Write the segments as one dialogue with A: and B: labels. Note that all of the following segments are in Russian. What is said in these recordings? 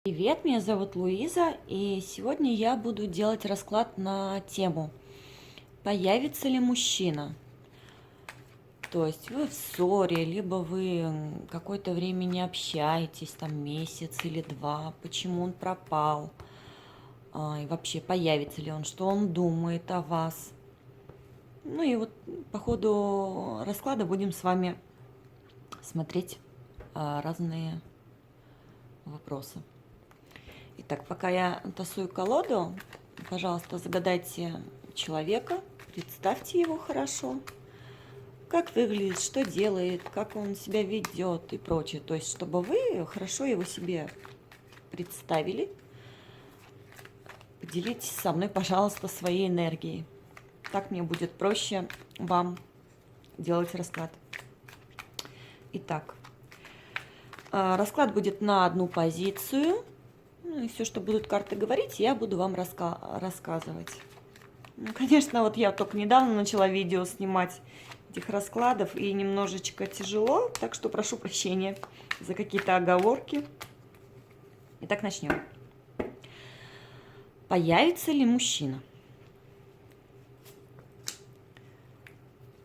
A: Привет, меня зовут Луиза, и сегодня я буду делать расклад на тему «Появится ли мужчина?». То есть вы в ссоре, либо вы какое-то время не общаетесь, там месяц или два, почему он пропал, и вообще появится ли он, что он думает о вас. Ну и вот по ходу расклада будем с вами смотреть разные вопросы. Итак, пока я тасую колоду, пожалуйста, загадайте человека, представьте его хорошо, как выглядит, что делает, как он себя ведет и прочее. То есть, чтобы вы хорошо его себе представили. Поделитесь со мной, пожалуйста, своей энергией. Так мне будет проще вам делать расклад. Итак, расклад будет на одну позицию. Ну и все, что будут карты говорить, я буду вам рассказывать. Ну, конечно, вот я только недавно начала видео снимать этих раскладов, и немножечко тяжело, так что прошу прощения за какие-то оговорки. Итак, начнем. Появится ли мужчина?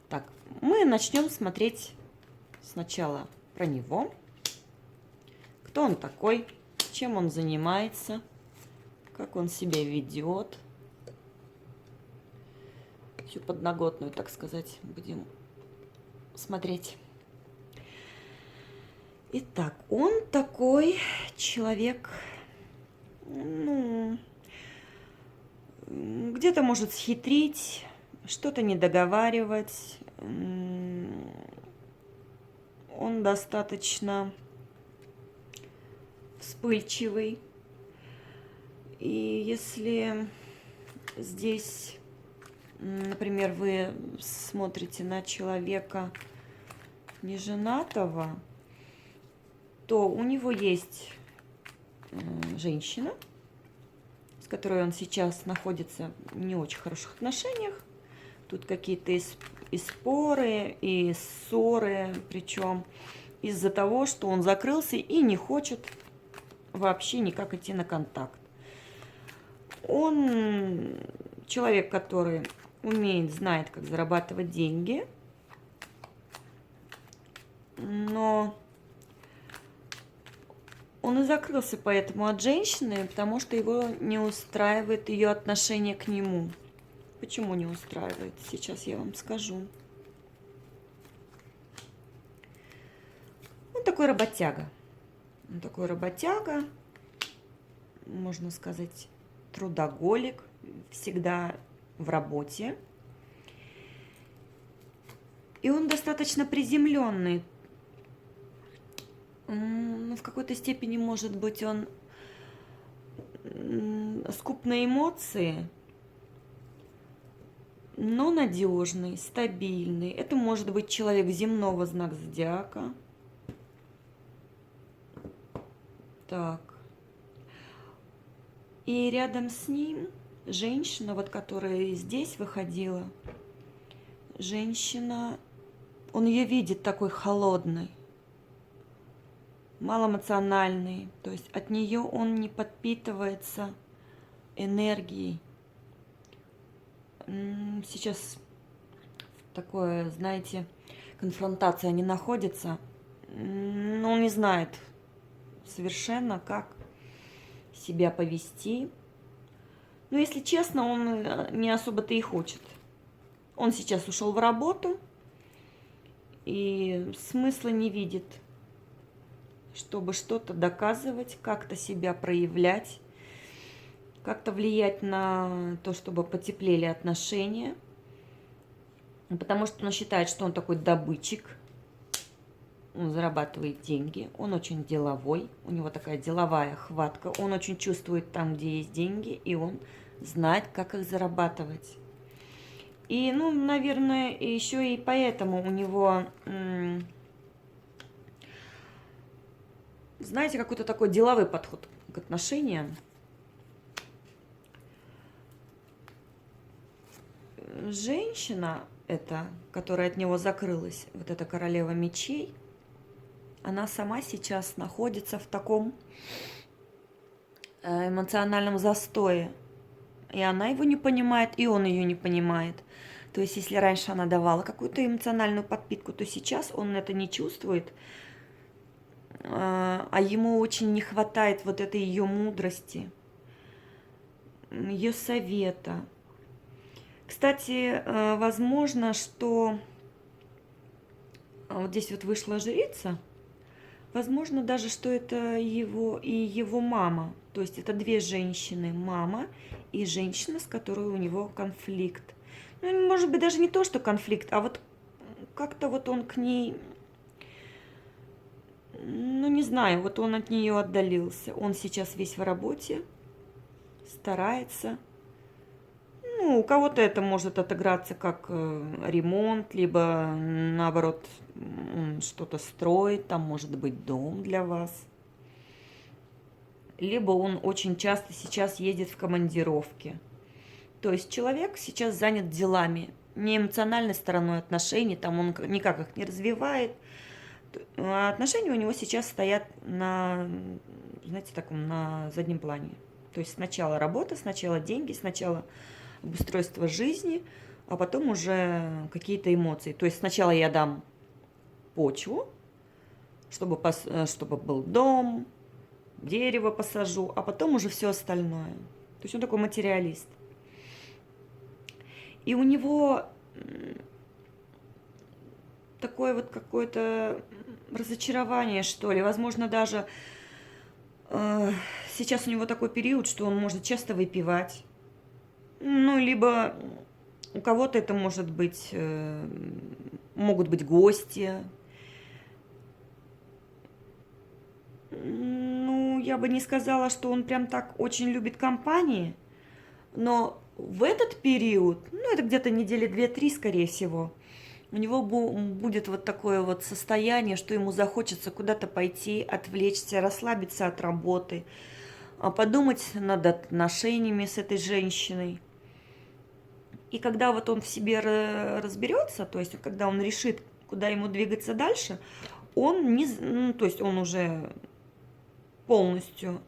A: Так, мы начнем смотреть сначала про него. Кто он такой, чем он занимается, как он себя ведет. Всю подноготную, так сказать, будем смотреть. Итак, он такой человек, ну, где-то может схитрить, что-то не договаривать. Он достаточно вспыльчивый. И если здесь, например, вы смотрите на человека неженатого, то у него есть женщина, с которой он сейчас находится в не очень хороших отношениях. Тут какие-то и споры, и ссоры, причем из-за того, что он закрылся и не хочет вообще никак идти на контакт. Он человек, который знает, как зарабатывать деньги, но он и закрылся поэтому от женщины, потому что его не устраивает ее отношение к нему. Почему не устраивает? Сейчас я вам скажу. Он такой работяга. Он такой работяга, можно сказать, трудоголик, всегда в работе. И он достаточно приземленный. В какой-то степени, может быть, он скуп на эмоции, но надежный, стабильный. Это может быть человек земного знака зодиака. Так. И рядом с ним женщина, вот которая здесь выходила, женщина, он ее видит такой холодной, малоэмоциональный, то есть от нее он не подпитывается энергией. Сейчас такое, знаете, конфронтация не находится, но он не знает совершенно, как себя повести. Но если честно, он не особо-то и хочет. Он сейчас ушел в работу и смысла не видит, чтобы что-то доказывать, как-то себя проявлять, как-то влиять на то, чтобы потеплели отношения. Потому что он считает, что он такой добытчик, он зарабатывает деньги, он очень деловой, у него такая деловая хватка, он очень чувствует там, где есть деньги, и он знает, как их зарабатывать. И, ну, наверное, еще и поэтому у него, знаете, какой-то такой деловой подход к отношениям. Женщина эта, которая от него закрылась, вот эта королева мечей, она сама сейчас находится в таком эмоциональном застое. И она его не понимает, и он ее не понимает. То есть, если раньше она давала какую-то эмоциональную подпитку, то сейчас он это не чувствует, а ему очень не хватает вот этой ее мудрости, ее совета. Кстати, возможно, что вот здесь вот вышла жрица, возможно даже, что это его и его мама. То есть это две женщины, мама и женщина, с которой у него конфликт. Ну, может быть, даже не то, что конфликт, а вот как-то вот он к ней, ну, не знаю, вот он от нее отдалился. Он сейчас весь в работе, старается. Ну, у кого-то это может отыграться как ремонт, либо наоборот что-то строит, там может быть дом для вас. Либо он очень часто сейчас ездит в командировки. То есть человек сейчас занят делами, не эмоциональной стороной отношений, там он никак их не развивает. А отношения у него сейчас стоят на, знаете, таком на заднем плане. То есть сначала работа, сначала деньги, сначала обустройство жизни, а потом уже какие-то эмоции. То есть сначала я дам почву, чтобы был дом, дерево посажу, а потом уже все остальное. То есть он такой материалист. И у него такое вот какое-то разочарование, что ли. Возможно, даже сейчас у него такой период, что он может часто выпивать. Ну, либо у кого-то это может быть, могут быть гости. Ну, я бы не сказала, что он прям так очень любит компании, но в этот период, ну, это где-то недели 2-3, скорее всего, у него будет вот такое вот состояние, что ему захочется куда-то пойти, отвлечься, расслабиться от работы, подумать над отношениями с этой женщиной. И когда вот он в себе разберется, то есть когда он решит, куда ему двигаться дальше, он не, ну, то есть он уже полностью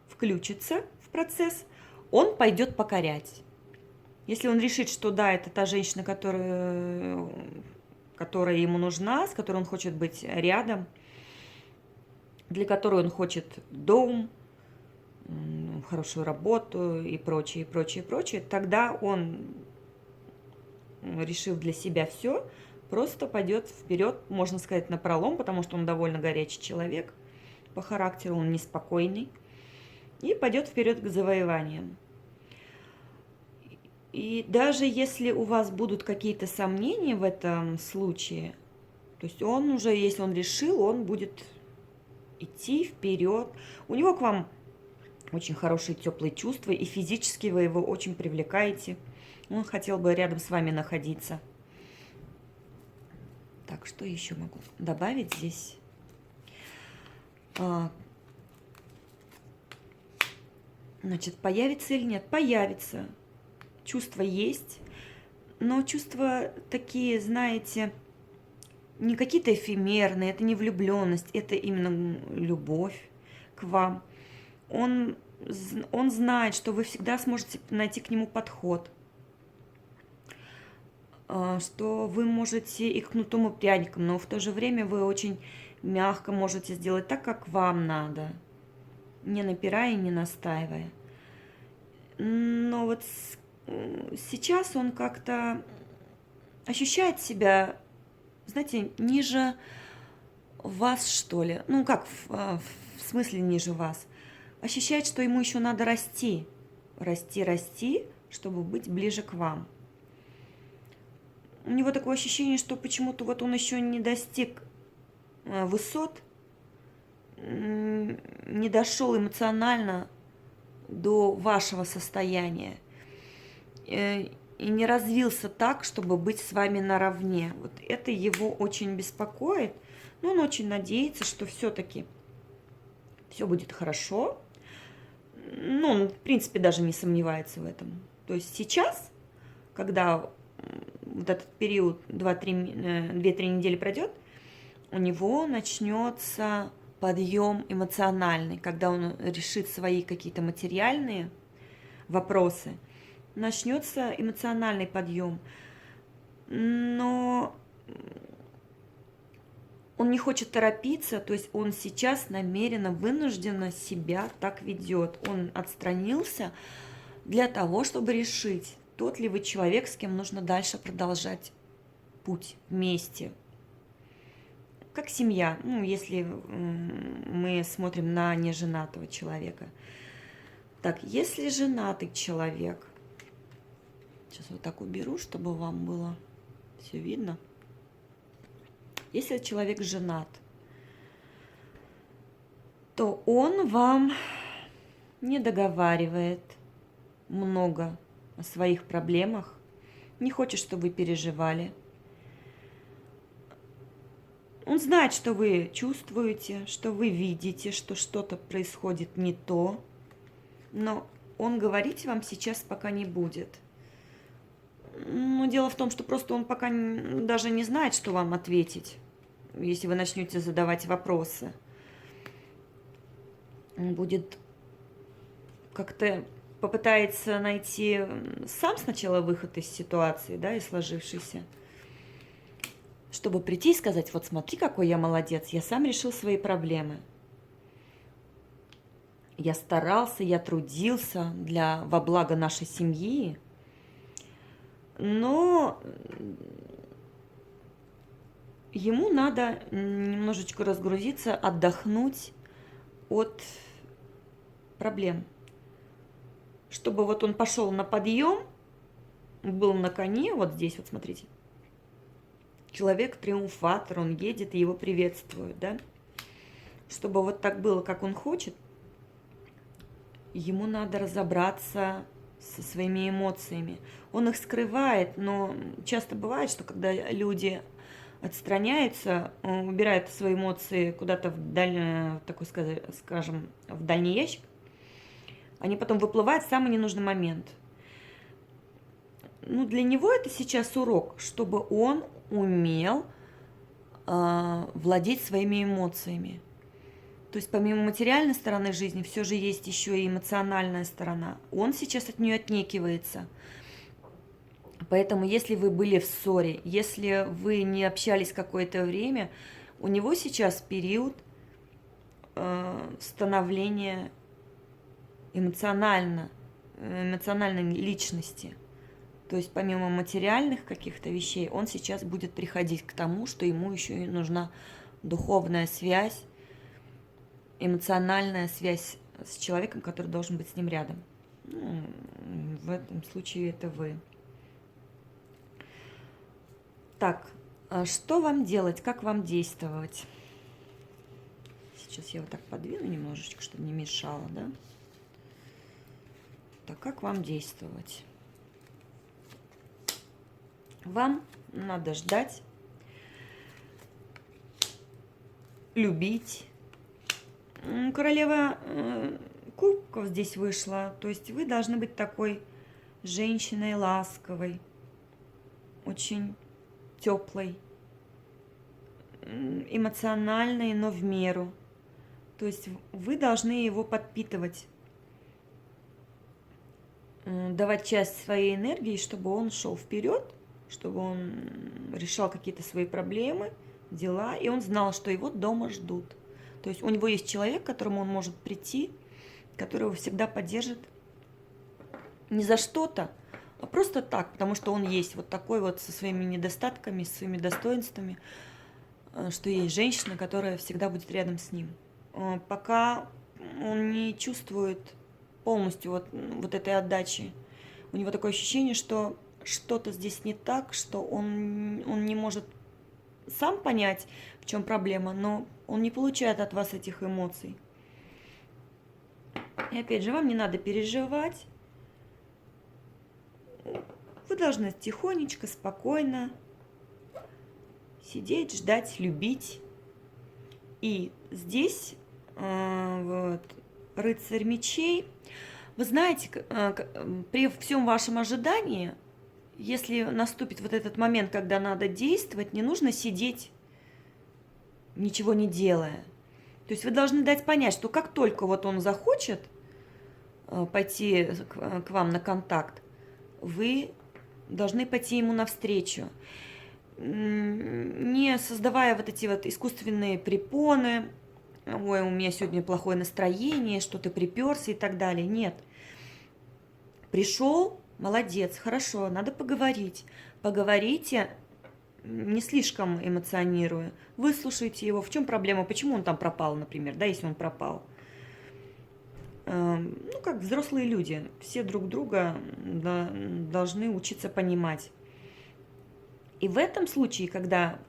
A: включится в процесс, он пойдет покорять. Если он решит, что да, это та женщина, которая ему нужна, с которой он хочет быть рядом, для которой он хочет дом, хорошую работу и прочее, и прочее, и прочее, тогда он, решив для себя все, просто пойдет вперед, можно сказать, напролом, потому что он довольно горячий человек, по характеру он неспокойный, и пойдет вперед к завоеваниям. И даже если у вас будут какие-то сомнения в этом случае, то есть он уже, если он решил, он будет идти вперед. У него к вам очень хорошие теплые чувства, и физически вы его очень привлекаете. Он хотел бы рядом с вами находиться. Так, что еще могу добавить здесь? Значит, появится или нет? Появится. Чувства есть, но чувства такие, знаете, не какие-то эфемерные, это не влюбленность, это именно любовь к вам. Он знает, что вы всегда сможете найти к нему подход, что вы можете и кнутом, и пряником, но в то же время вы очень мягко можете сделать так, как вам надо, не напирая и не настаивая. Но вот сейчас он как-то ощущает себя, знаете, ниже вас, что ли. Ну, как в смысле ниже вас? Ощущает, что ему еще надо расти. Расти, чтобы быть ближе к вам. У него такое ощущение, что почему-то вот он еще не достиг высот, не дошел эмоционально до вашего состояния и не развился так, чтобы быть с вами наравне. Вот это его очень беспокоит, но он очень надеется, что все-таки все будет хорошо. Ну, он, в принципе, даже не сомневается в этом. То есть сейчас, когда вот этот период 2-3 недели пройдет, у него начнется подъем эмоциональный, когда он решит свои какие-то материальные вопросы, начнется эмоциональный подъем. Но он не хочет торопиться, то есть он сейчас намеренно, вынужденно себя так ведет. Он отстранился для того, чтобы решить, тот ли вы человек, с кем нужно дальше продолжать путь вместе. Как семья, ну, если мы смотрим на неженатого человека. Так, если женатый человек, сейчас вот так уберу, чтобы вам было все видно. Если человек женат, то он вам не договаривает много о своих проблемах, не хочет, чтобы вы переживали. Он знает, что вы чувствуете, что вы видите, что что-то происходит не то, но он говорить вам сейчас пока не будет. Но дело в том, что просто он пока даже не знает, что вам ответить, если вы начнете задавать вопросы. Он будет как-то попытается найти сам сначала выход из ситуации, да, из сложившейся, чтобы прийти и сказать: вот смотри, какой я молодец, я сам решил свои проблемы. Я старался, я трудился во благо нашей семьи, но ему надо немножечко разгрузиться, отдохнуть от проблем. Чтобы вот он пошел на подъем, был на коне, вот здесь вот смотрите, человек-триумфатор, он едет и его приветствуют, да? Чтобы вот так было, как он хочет, ему надо разобраться со своими эмоциями. Он их скрывает, но часто бывает, что когда люди отстраняются, убирают свои эмоции куда-то в такой, скажем, в дальний ящик, они потом выплывают в самый ненужный момент. Ну, для него это сейчас урок, чтобы он умел владеть своими эмоциями. То есть помимо материальной стороны жизни, все же есть еще и эмоциональная сторона. Он сейчас от нее отнекивается. Поэтому, если вы были в ссоре, если вы не общались какое-то время, у него сейчас период становления эмоциональной личности. То есть помимо материальных каких-то вещей, он сейчас будет приходить к тому, что ему еще и нужна духовная связь, эмоциональная связь с человеком, который должен быть с ним рядом. Ну, в этом случае это вы. Так, что вам делать, как вам действовать? Сейчас я вот так подвину немножечко, чтобы не мешало, да? Так, как вам действовать? Вам надо ждать, любить. Королева кубков здесь вышла, то есть вы должны быть такой женщиной ласковой, очень теплой, эмоциональной, но в меру. То есть вы должны его подпитывать, давать часть своей энергии, чтобы он шел вперед, чтобы он решал какие-то свои проблемы, дела, и он знал, что его дома ждут. То есть у него есть человек, к которому он может прийти, который его всегда поддержит не за что-то, а просто так, потому что он есть вот такой вот со своими недостатками, со своими достоинствами, что есть женщина, которая всегда будет рядом с ним. Пока он не чувствует полностью вот этой отдачи, у него такое ощущение, что что-то здесь не так, что он не может сам понять, в чем проблема, но он не получает от вас этих эмоций. И опять же, вам не надо переживать. Вы должны тихонечко, спокойно сидеть, ждать, любить. И здесь вот, рыцарь мечей. Вы знаете, при всем вашем ожидании, если наступит вот этот момент, когда надо действовать, не нужно сидеть, ничего не делая. То есть вы должны дать понять, что как только вот он захочет пойти к вам на контакт, вы должны пойти ему навстречу, не создавая вот эти вот искусственные препоны. Ой, у меня сегодня плохое настроение, что ты приперся и так далее. Нет. Пришел, молодец, хорошо, надо поговорить. Поговорите, не слишком эмоционируя. Выслушайте его, в чем проблема, почему он там пропал, например, да, если он пропал. Ну, как взрослые люди, все друг друга должны учиться понимать. И в этом случае, когда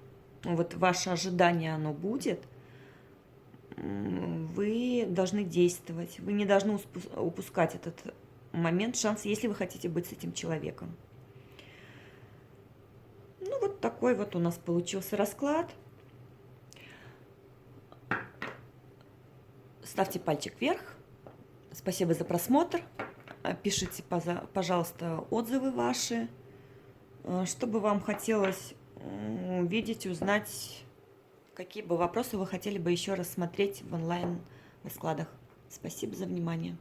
A: вот ваше ожидание, оно будет, вы должны действовать, вы не должны упускать этот момент, шанс, если вы хотите быть с этим человеком. Ну, вот такой вот у нас получился расклад. Ставьте пальчик вверх. Спасибо за просмотр. Пишите, пожалуйста, отзывы ваши. Что бы вам хотелось увидеть, узнать, какие бы вопросы вы хотели бы еще рассмотреть в онлайн-раскладах. Спасибо за внимание.